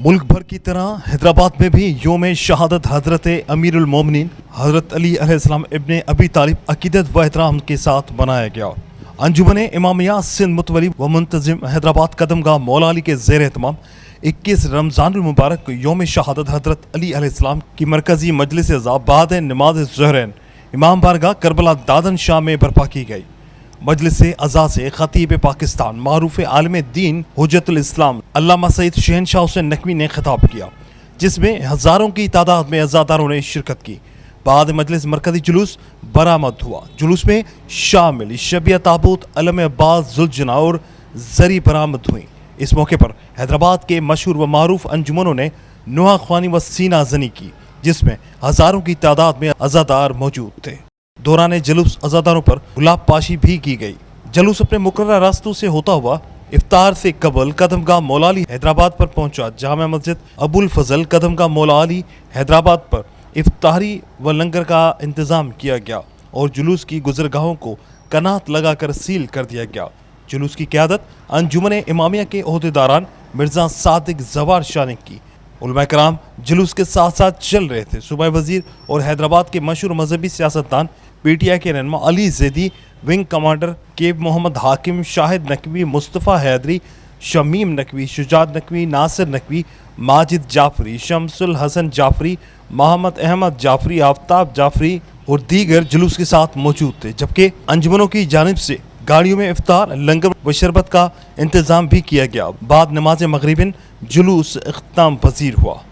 मुल्क भर की तरह हैदराबाद में भी योम शहादत हजरत अमीरुल मोमिनीन हजरत अली अलैहिस्सलाम इब्ने अबी तालिब अकीदत व एहतराम के साथ मनाया गया। अंजुमन इमामिया सिंध मुतवली व मुंतजिम हैदराबाद कदमगाह मौला अली के ज़ेर एहतमाम 21 रमज़ानुल मुबारक योम शहादत हजरत अली अलैहिस्सलाम की मरकज़ी मजलिस बाद नमाज ज़ुहरैन इमाम बारगाह करबला दादन शाह में बर्पा की गई। मजलिस अज़ा से खतीब पाकिस्तान मारूफ आलम दीन हुज्जतुल इस्लाम अल्लामा सईद शहनशाह हुसैन नकवी ने खिताब किया, जिसमें हज़ारों की तादाद में अज़ादारों ने शिरकत की। बाद मजलिस मरकज़ी जुलूस बरामद हुआ। जुलूस में शामिल शबिया ताबूत अलम अब्बास जुलजना और जरी बरामद हुई। इस मौके पर हैदराबाद के मशहूर व मारूफ अंजुमनों ने नुहा ख्वानी व सीना जनी की, जिसमें हज़ारों की तादाद में अज़ादार मौजूद थे। दौरान जुलूस अज़ादारों पर गुलाब पाशी भी की गई। जुलूस अपने मुकर्रर रास्तों से होता हुआ इफ्तार से कबल कदमगाह मौला अली हैदराबाद पर पहुंचा। जामा मस्जिद अबुल फजल कदमगाह मौला अली हैदराबाद पर इफ्तारी व लंगर का इंतज़ाम किया गया और जुलूस की गुजरगाहों को कनात लगाकर सील कर दिया गया। जुलूस की क़यादत अंजुमन इमामिया के ओहदेदारान मिर्ज़ा सादिक ज़वार शाह ने की। उलमा कराम जुलूस के साथ साथ चल रहे थे। सूबाई वज़ीर और हैदराबाद के मशहूर मजहबी सियासतदान पीटीआई के रहनुमा अली ज़ैदी, विंग कमांडर के मोहम्मद हाकिम, शाहिद नकवी, मुस्तफ़ा हैदरी, शमीम नकवी, शुजात नकवी, नासिर नकवी, माजिद जाफरी, शमसुल हसन जाफरी, मोहम्मद अहमद जाफरी, आफ्ताब जाफरी और दीगर जुलूस के साथ मौजूद थे। जबकि अंजुमनों की जानिब से गाड़ियों में इफ्तार, लंगर व शरबत का इंतज़ाम भी किया गया। बाद नमाज मगरिबिन जुलूस इख्तिताम पजीर हुआ।